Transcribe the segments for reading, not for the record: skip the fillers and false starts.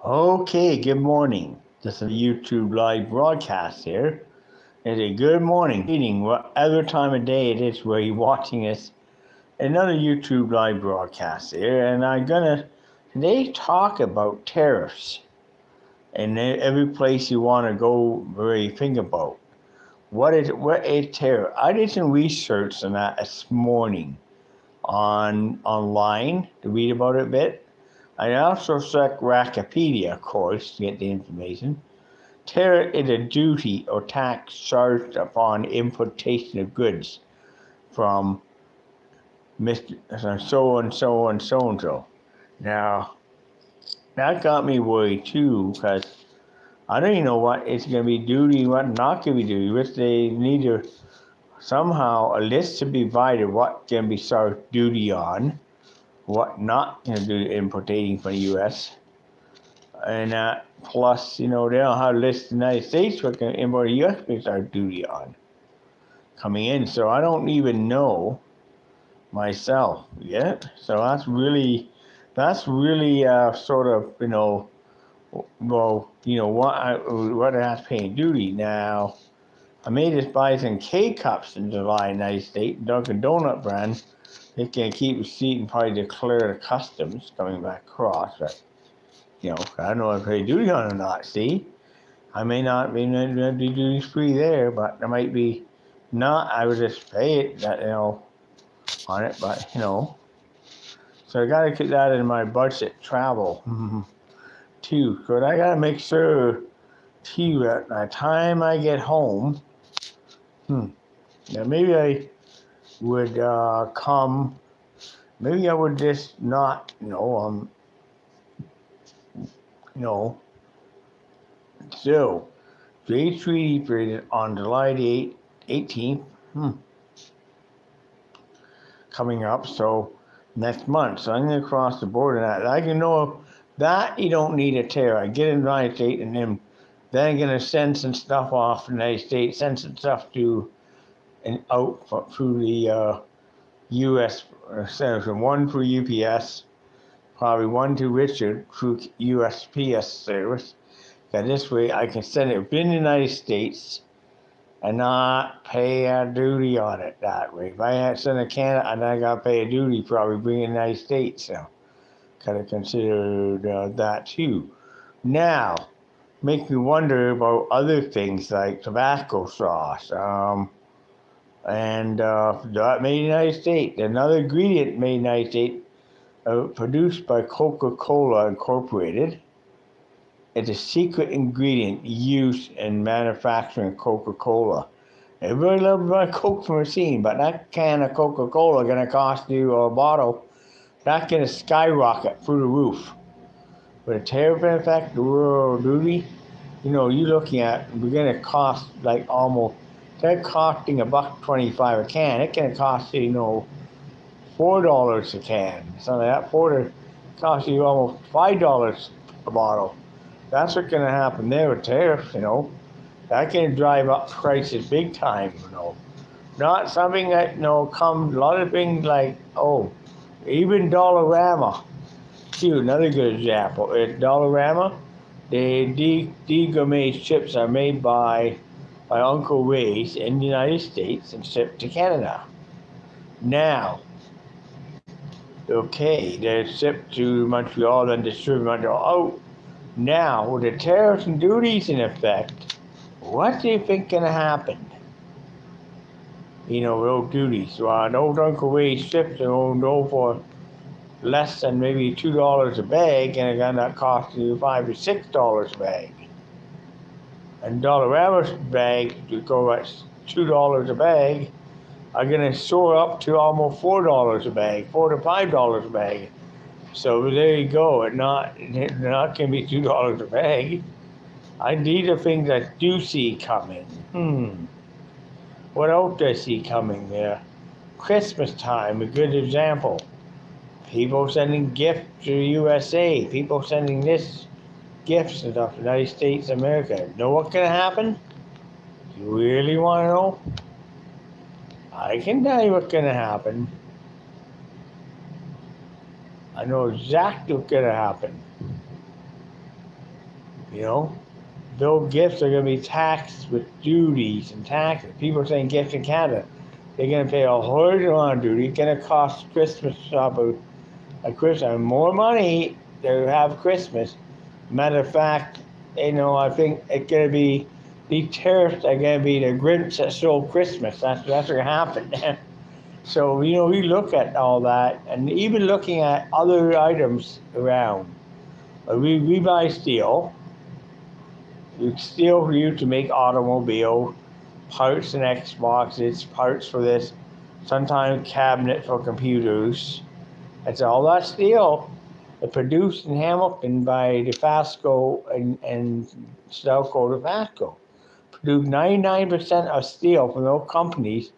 Okay, good morning. This is a YouTube live broadcast here. It's a good morning, evening, whatever time of day it is where you're watching this. Another YouTube live broadcast here, and I'm gonna today talk about tariffs and every place you want to go where you think about what a tariff. I did some research on that this morning online to read about it a bit. I also checked Wikipedia, of course, to get the information. Tariff is a duty or tax charged upon importation of goods from Mr. So and so and so and so. Now, that got me worried too, because I don't even know what it's going to be duty, what not going to be duty, which they need to somehow a list to be divided what can be charged duty on, what not can do importating from the U.S. And plus, they don't have a list in the United States what can import U.S. can start duty on coming in. So I don't even know myself yet. So that's really sort of, what it has to pay in duty. Now, I made this buy some K-Cups in July, United States, Dunkin' Donut brand. They can keep a receipt and probably declare the customs coming back across, but I don't know if I pay duty on it or not. See, I may not be duty free there, but there might be not. I would just pay it, on it, but So I got to get that in my budget travel too. Because I got to make sure too at the time I get home. Now maybe I would come. Maybe I would just not. So, the treaty period on July the 18th, coming up, so next month. So I'm going to cross the border. I can know that you don't need a tariff. I get in the United States, and then I'm going to send some stuff off in the United States, send some stuff to and out through the U.S. Senator, one for UPS, probably one to Richard through USPS service. That this way I can send it within the United States and not pay a duty on it that way. If I send it to Canada, and I got to pay a duty, probably bring it in the United States. So, gotta consider that too. Now, make me wonder about other things like tobacco sauce, and that made in the United States. Another ingredient made in the United States, produced by Coca-Cola Incorporated. It's a secret ingredient used in manufacturing Coca-Cola. Everybody loves my Coke machine, but that can of Coca-Cola going to cost you a bottle. That's going to skyrocket through the roof. With a tariff in effect, the world duty, you're looking at, we're going to cost like almost, instead of costing $1.25 a can, it's going to cost you, $4 a can. So that cost you almost $5 a bottle. That's what's going to happen there with tariffs, That can drive up prices big time, Not something that, comes, a lot of things like, even Dollarama. Too, another good example. At Dollarama, the gourmet chips are made by Uncle Ray's in the United States and shipped to Canada. Now, okay, they're shipped to Montreal and distributed Montreal. Now, with the tariffs and duties in effect, what do you think going to happen? Road duties. Well, an old Uncle Ray's chips are go for less than maybe $2 a bag, and it's going to cost you $5 or $6 a bag. And Dollarama's bag, to go at $2 a bag, are going to soar up to almost $4 a bag, $4 to $5 a bag. So there you go. It's not going to be $2 a bag. These are things that do see coming. What else do I see coming there? Christmas time, a good example. People sending gifts to the USA. People sending gifts and stuff to the United States of America. Know what's going to happen? You really want to know? I can tell you what's going to happen. I know exactly what's going to happen. You know, those gifts are going to be taxed with duties and taxes. People are saying gifts in Canada, they're going to pay a whole lot of duty. It's going to cost Christmas shopper a Christmas more money to have Christmas. Matter of fact, I think it's going to be these tariffs are going to be the Grinch that stole Christmas. That's going to happen. So, we look at all that, and even looking at other items around. We buy steel. Steel for you to make automobile parts and Xboxes, parts for this, sometimes cabinet for computers. It's all that steel. It's produced in Hamilton by Dofasco and Stelco Dofasco. Produce 99% of steel from those companies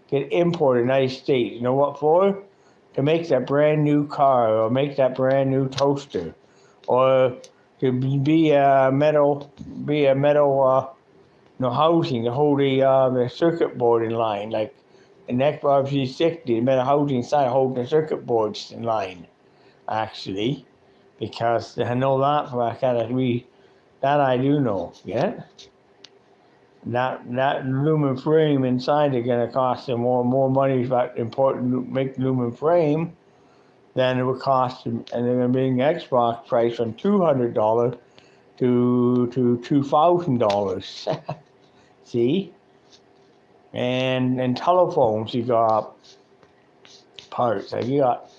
get imported in the United States. You know what for? To make that brand new car, or make that brand new toaster, or to be a metal housing to hold the circuit board in line, like an Xbox 360, the metal housing inside holding the circuit boards in line, actually, because I know that for a kind of that I do know, yeah. That aluminum frame inside is going to cost them more money to make aluminum frame than it would cost them, and they're going to bring Xbox price from $200 to $2,000. See? And telephones, you got parts. Like you got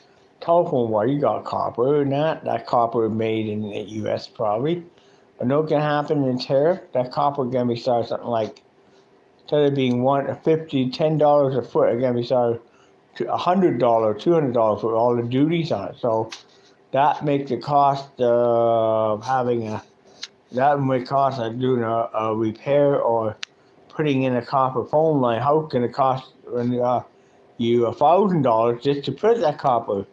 telephone wire, you got copper, and that copper is made in the U.S. probably. But no can happen in tariff. That copper is going to be started something like, instead of being $10 a foot, it's going to be started to $100, $200 for all the duties on it. So that makes the cost of doing a repair or putting in a copper phone line. How can it cost you $1,000 just to put that copper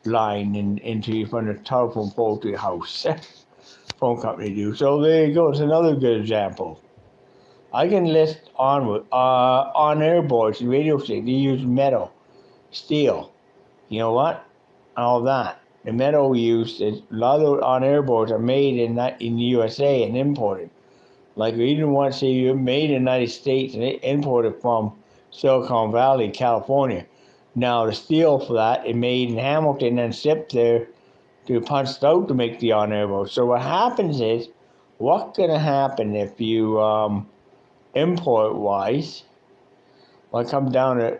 line into from the telephone pole to your house? Phone company do. So there you go. It's another good example. I can list on-air boards, radio stations. They use metal, steel. You know what? All that. The metal used, a lot of on-air boards are made in the USA and imported. Like we didn't want to say you're made in the United States and imported from Silicon Valley, California. Now the steel for that is made in Hamilton and shipped there to punched out to make the on-air board. So what happens is, what's going to happen if you import-wise, when it comes down to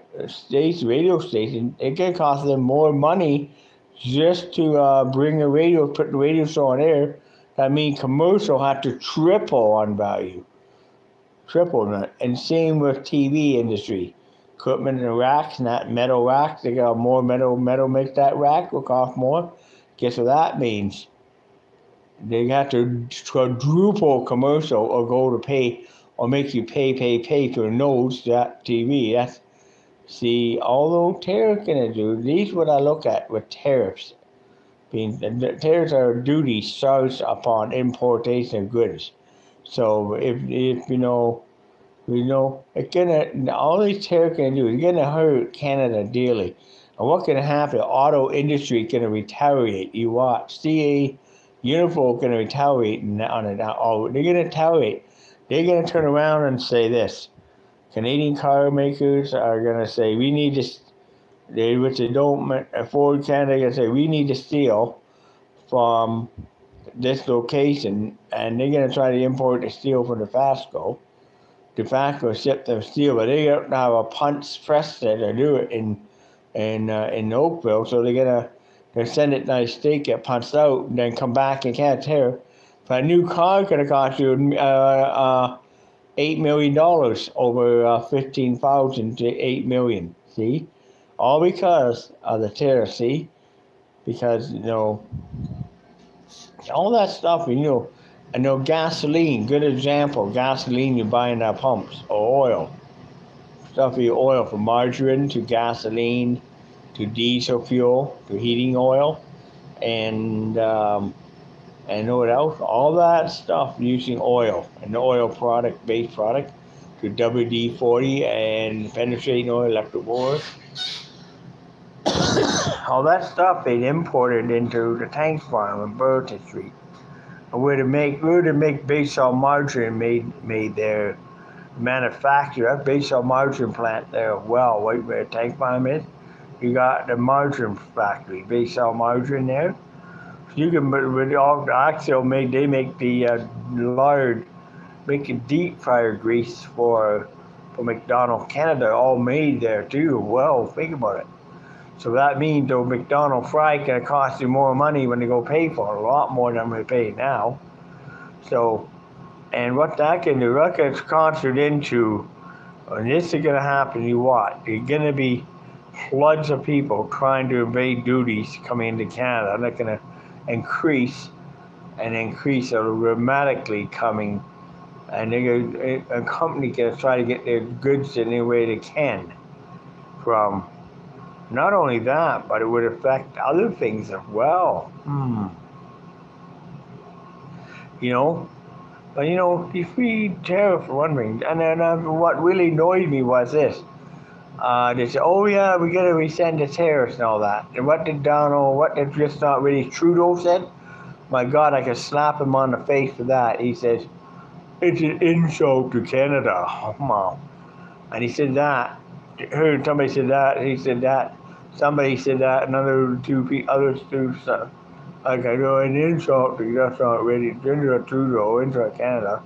radio station, it can cost them more money just to bring the radio, put the radio show on air. That means commercial have to triple on value. Triple that. And same with TV industry. Equipment and racks, not metal racks. They got more metal make that rack will cost more. Guess what that means? They have to quadruple commercial or go to pay or make you pay for nodes that TV. That's see, although tariffs gonna do, these what I look at with tariffs. The tariffs are duties charged upon importation of goods. So if it's gonna all these tariffs gonna do is gonna hurt Canada dearly. And what's gonna happen? The auto industry is gonna retaliate. You watch. CA Unifor gonna retaliate on it now. Oh, they're gonna retaliate. They're gonna turn around and say this. Canadian car makers are gonna say we need to, which they don't afford Canada, gonna say we need to steal from this location, and they're gonna try to import the steel from Dofasco. Dofasco shipped them steel, but they don't have a punch press there to do it in Oakville, so they're send it to the United States, get punched out, and then come back and can't tear. But a new car is gonna cost you $8 million over 15,000 to $8 million. See, all because of the tariff. See, because all that stuff. I know gasoline. Good example. Gasoline you buy in at pumps or oil. Stuff your oil from margarine to gasoline to diesel fuel to heating oil, and what else? All that stuff using oil and the oil base product to WD-40 and penetrating oil, electric oil. All that stuff they imported into the tank farm on Burton Street. where to make base oil margarine made there, manufacturer, that base oil margarine plant there, well, right where Tank Farm is. You got the margarine factory, base oil margarine there. You can, with all the Axial made, they make the lard, make a deep fryer grease for McDonald's Canada, all made there too. Well, think about it. So that means the McDonald's fry gonna cost you more money when they go pay for it, a lot more than we pay now. So, and what that can do, that gets conjured into, and this is gonna happen, you watch, there's gonna be floods of people trying to evade duties coming into Canada, and they're gonna increase dramatically coming, and a company can try to get their goods any way they can from. Not only that, but it would affect other things as well. You know, but the free tariff for one thing, and then what really annoyed me was this. They said, oh yeah, we gotta rescind the tariffs and all that. And what did just not really Trudeau said? My God, I could slap him on the face for that. He says, it's an insult to Canada. Oh, wow. And he said that. I heard somebody said that. He said that. Somebody said that. Another others too. So, okay, an insult to, that's not really, into Trudeau, into Canada.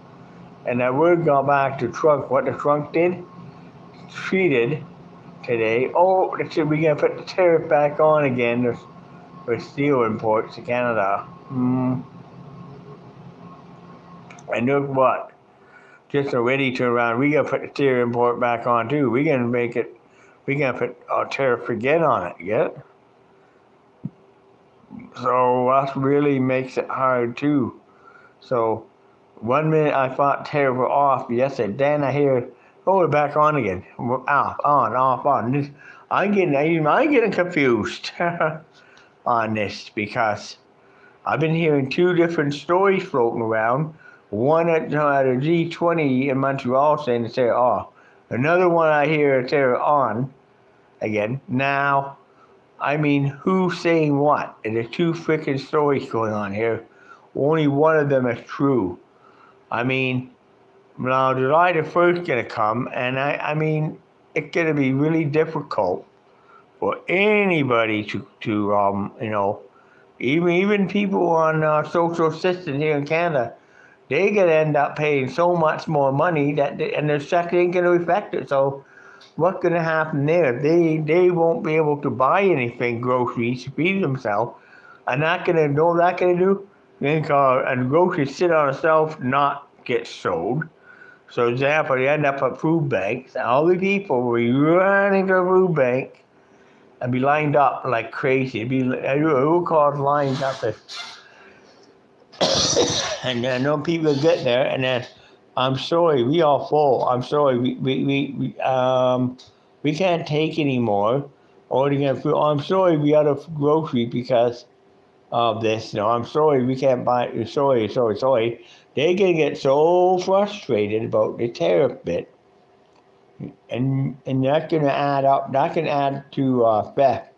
And that word got back to Trump. What the Trump did? Treated today. Oh, they said we're going to put the tariff back on again with steel imports to Canada. And look what? Just already turn around. We're going to put the tariff import back on too. We're going to put a tariff again on it, get it? So that really makes it hard too. So 1 minute I thought tariff were off, yes, and then I hear, oh, we're back on again. Off, on. I'm getting confused on this because I've been hearing two different stories floating around. One at a G20 in Montreal saying it's off. Another one I hear it's on again. Now, I mean, who's saying what? And there's two freaking stories going on here. Only one of them is true. I mean, now July the 1st gonna come, and I mean, it's gonna be really difficult for anybody to even people on social assistance here in Canada, they're gonna end up paying so much more money and their check ain't gonna affect it. So what's gonna happen there? They won't be able to buy anything, groceries, to feed themselves, and not gonna know that gonna do. And groceries sit on a shelf, not get sold. So, example, they end up at food banks, and all the people will be running to the food bank and be lined up like crazy. It will cause lines up there. And then no people get there, and then I'm sorry, we are full. I'm sorry, we can't take anymore. I'm sorry, we out of grocery because of this. No, I'm sorry, we can't buy. Sorry. They're gonna get so frustrated about the tariff bit, and that's gonna add up. That can add to theft.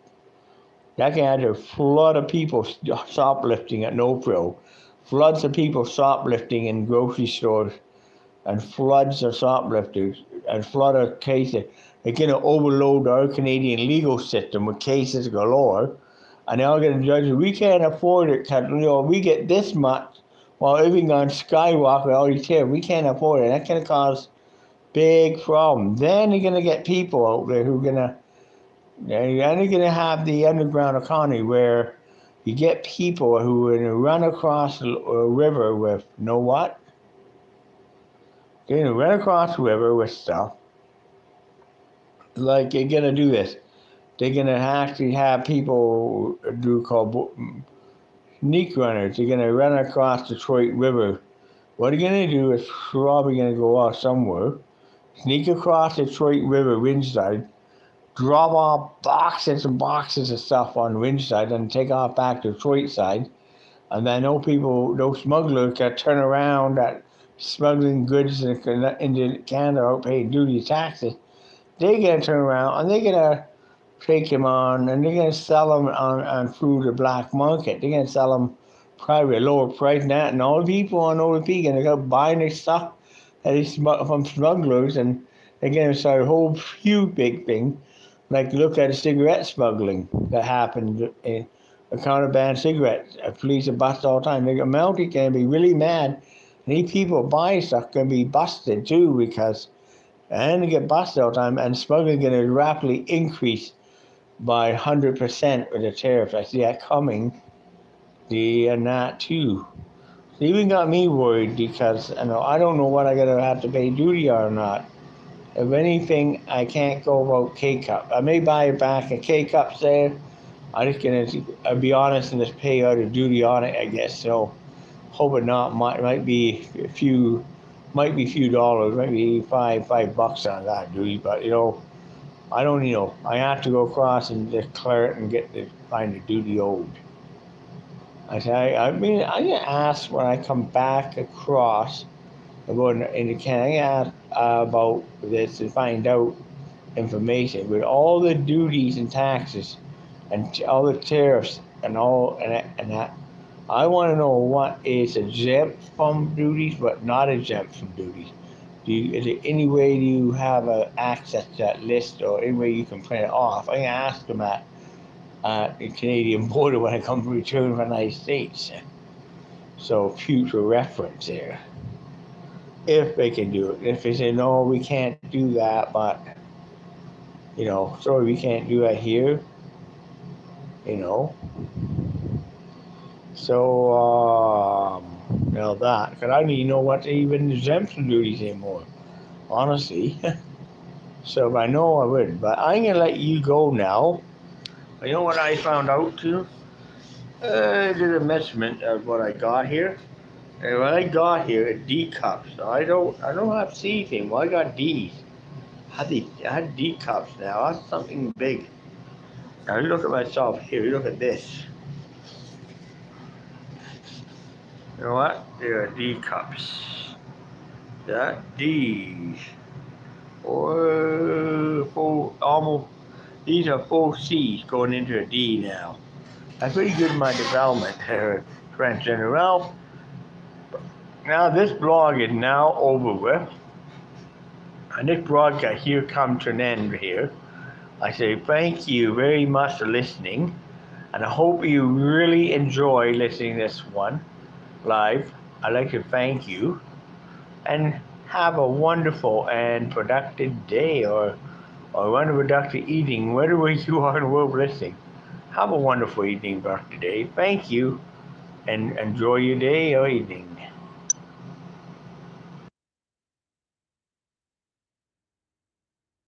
That can add to a flood of people shoplifting at no frill. Floods of people shoplifting in grocery stores, and floods of shoplifters, and flood of cases. They're going to overload our Canadian legal system with cases galore, and they're all going to judge, we can't afford it, because we get this much, while everything on skyrocket, all these tariffs, we can't afford it. That's going to cause big problems. Then you're going to get people out there who are going to, and you're going to have the underground economy where you get people who are going to run across a river with, what? They're going to run across the river with stuff. Like, they're going to do this. They're going to actually have people called sneak runners. They're going to run across the Detroit River. What they're going to do is probably going to go off somewhere, sneak across the Detroit River Ringeside, drop off boxes and boxes of stuff on Ringeside and take off back to Detroit side. And then those smugglers that turn around that smuggling goods into Canada without paying duty taxes, they're going to turn around and they're going to take them on and they're going to sell them on through the black market. They're going to sell them probably a lower price than that, and all the people on OVP gonna go buying their stuff that they from smugglers, and they're gonna start a whole few big thing, like look at the cigarette smuggling that happened in a contraband cigarettes. Police are busted all the time. The Mountie gonna be really mad. And these people buying stuff gonna be busted too because and they get busted all the time, and smuggling gonna rapidly increase by 100% with the tariffs. I see that coming. And that too. It even got me worried because I don't know what I gotta have to pay duty on or not. If anything, I can't go about K-Cup. I may buy back a K-Cup there. I'm just gonna be honest and just pay out of duty on it, I guess. So hoping not. Might be a few dollars, might be $5 on that duty. But I don't. I have to go across and declare it and find the duty owed. I mean, I'm gonna ask when I come back across about in the can. I ask about this and find out information with all the duties and taxes and all the tariffs and all and that. I want to know what is exempt from duties, but not exempt from duties. Is there any way you have access to that list, or any way you can print it off? I can ask them at the Canadian border when I come to return from the United States. So future reference there. If they can do it. If they say, no, we can't do that, but, sorry, we can't do that here, So, that, because I don't even know what to even exemption duties anymore, honestly. So if I know, I would. But I'm going to let you go now. You know what I found out too? I did a measurement of what I got here. And what I got here is D cups. So I don't have C thing. Well, I got D's. I had D cups now. That's something big. Now you look at myself here. You look at this. You know what? There are D cups. That D's. Or almost. These are full C's going into a D now. I'm pretty good in my development here, Transgender Ralph. Now this blog is now over with. And this broadcast here comes to an end here. I say thank you very much for listening. And I hope you really enjoy listening to this one live. I'd like to thank you. And have a wonderful and productive day or wonderful productive evening, wherever you are in the world listening. Have a wonderful evening, productive day. Thank you, and enjoy your day or evening.